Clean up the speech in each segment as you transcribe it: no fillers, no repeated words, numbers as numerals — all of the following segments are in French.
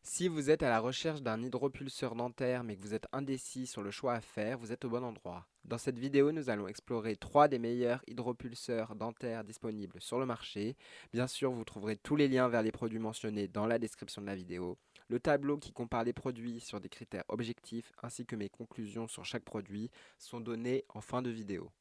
Si vous êtes à la recherche d'un hydropulseur dentaire mais que vous êtes indécis sur le choix à faire, vous êtes au bon endroit. Dans cette vidéo, nous allons explorer 3 des meilleurs hydropulseurs dentaires disponibles sur le marché. Bien sûr, vous trouverez tous les liens vers les produits mentionnés dans la description de la vidéo. Le tableau qui compare les produits sur des critères objectifs ainsi que mes conclusions sur chaque produit sont donnés en fin de vidéo.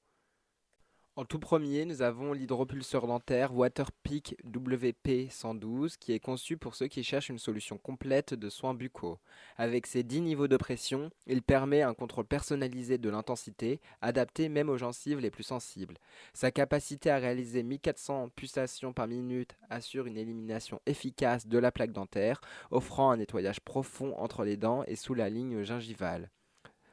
En tout premier, nous avons l'hydropulseur dentaire Waterpik WP112 qui est conçu pour ceux qui cherchent une solution complète de soins buccaux. Avec ses 10 niveaux de pression, il permet un contrôle personnalisé de l'intensité, adapté même aux gencives les plus sensibles. Sa capacité à réaliser 1400 pulsations par minute assure une élimination efficace de la plaque dentaire, offrant un nettoyage profond entre les dents et sous la ligne gingivale.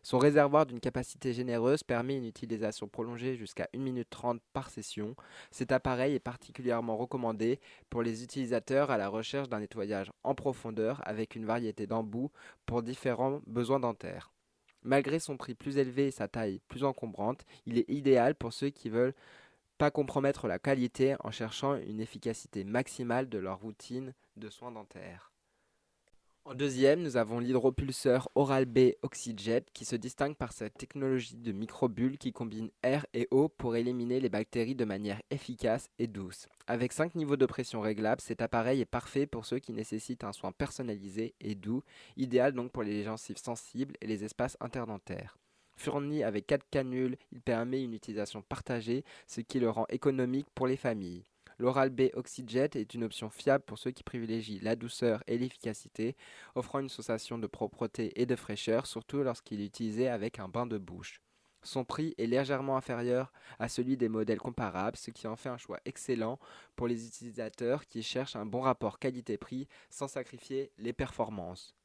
Son réservoir d'une capacité généreuse permet une utilisation prolongée jusqu'à 1 minute 30 par session. Cet appareil est particulièrement recommandé pour les utilisateurs à la recherche d'un nettoyage en profondeur avec une variété d'embouts pour différents besoins dentaires. Malgré son prix plus élevé et sa taille plus encombrante, il est idéal pour ceux qui veulent pas compromettre la qualité en cherchant une efficacité maximale de leur routine de soins dentaires. En deuxième, nous avons l'hydropulseur Oral-B Oxyjet qui se distingue par sa technologie de microbulle qui combine air et eau pour éliminer les bactéries de manière efficace et douce. Avec 5 niveaux de pression réglables, cet appareil est parfait pour ceux qui nécessitent un soin personnalisé et doux, idéal donc pour les gencives sensibles et les espaces interdentaires. Fourni avec 4 canules, il permet une utilisation partagée, ce qui le rend économique pour les familles. L'Oral-B Oxyjet est une option fiable pour ceux qui privilégient la douceur et l'efficacité, offrant une sensation de propreté et de fraîcheur, surtout lorsqu'il est utilisé avec un bain de bouche. Son prix est légèrement inférieur à celui des modèles comparables, ce qui en fait un choix excellent pour les utilisateurs qui cherchent un bon rapport qualité-prix sans sacrifier les performances.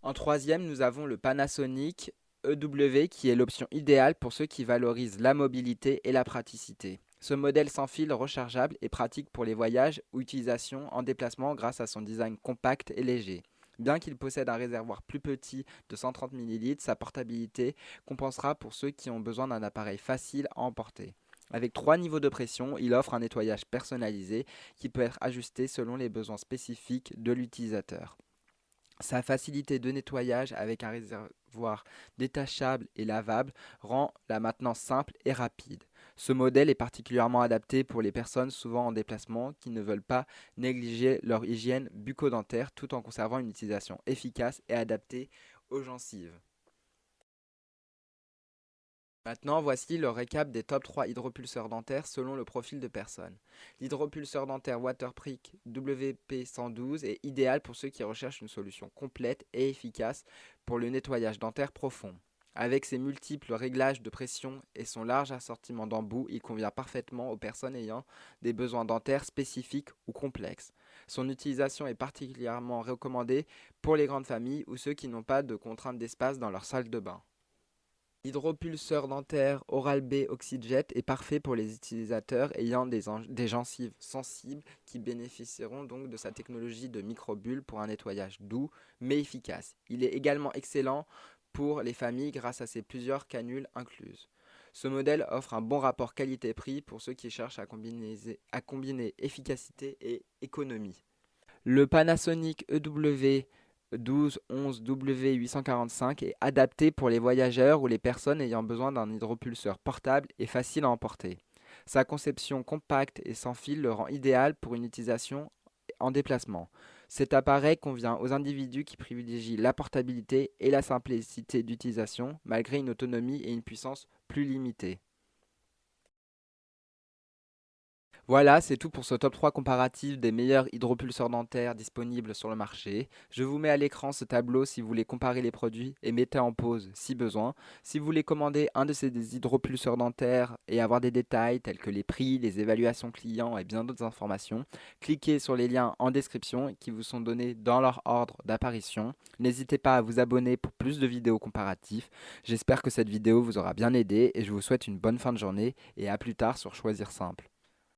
En troisième, nous avons le Panasonic EW qui est l'option idéale pour ceux qui valorisent la mobilité et la praticité. Ce modèle sans fil rechargeable est pratique pour les voyages ou utilisation en déplacement grâce à son design compact et léger. Bien qu'il possède un réservoir plus petit de 130 ml, sa portabilité compensera pour ceux qui ont besoin d'un appareil facile à emporter. Avec 3 niveaux de pression, il offre un nettoyage personnalisé qui peut être ajusté selon les besoins spécifiques de l'utilisateur. Sa facilité de nettoyage avec un réservoir détachable et lavable rend la maintenance simple et rapide. Ce modèle est particulièrement adapté pour les personnes souvent en déplacement qui ne veulent pas négliger leur hygiène bucco-dentaire tout en conservant une utilisation efficace et adaptée aux gencives. Maintenant, voici le récap des top 3 hydropulseurs dentaires selon le profil de personne. L'hydropulseur dentaire Waterpik WP112 est idéal pour ceux qui recherchent une solution complète et efficace pour le nettoyage dentaire profond. Avec ses multiples réglages de pression et son large assortiment d'embouts, il convient parfaitement aux personnes ayant des besoins dentaires spécifiques ou complexes. Son utilisation est particulièrement recommandée pour les grandes familles ou ceux qui n'ont pas de contraintes d'espace dans leur salle de bain. L'hydropulseur dentaire Oral-B Oxyjet est parfait pour les utilisateurs ayant des gencives sensibles qui bénéficieront donc de sa technologie de microbulle pour un nettoyage doux mais efficace. Il est également excellent pour les familles grâce à ses plusieurs canules incluses. Ce modèle offre un bon rapport qualité-prix pour ceux qui cherchent à combiner efficacité et économie. Le Panasonic EW 1211W845 est adapté pour les voyageurs ou les personnes ayant besoin d'un hydropulseur portable et facile à emporter. Sa conception compacte et sans fil le rend idéal pour une utilisation en déplacement. Cet appareil convient aux individus qui privilégient la portabilité et la simplicité d'utilisation malgré une autonomie et une puissance plus limitées. Voilà, c'est tout pour ce top 3 comparatif des meilleurs hydropulseurs dentaires disponibles sur le marché. Je vous mets à l'écran ce tableau si vous voulez comparer les produits et mettez en pause si besoin. Si vous voulez commander un de ces hydropulseurs dentaires et avoir des détails tels que les prix, les évaluations clients et bien d'autres informations, cliquez sur les liens en description qui vous sont donnés dans leur ordre d'apparition. N'hésitez pas à vous abonner pour plus de vidéos comparatives. J'espère que cette vidéo vous aura bien aidé et je vous souhaite une bonne fin de journée et à plus tard sur Choisir Simple.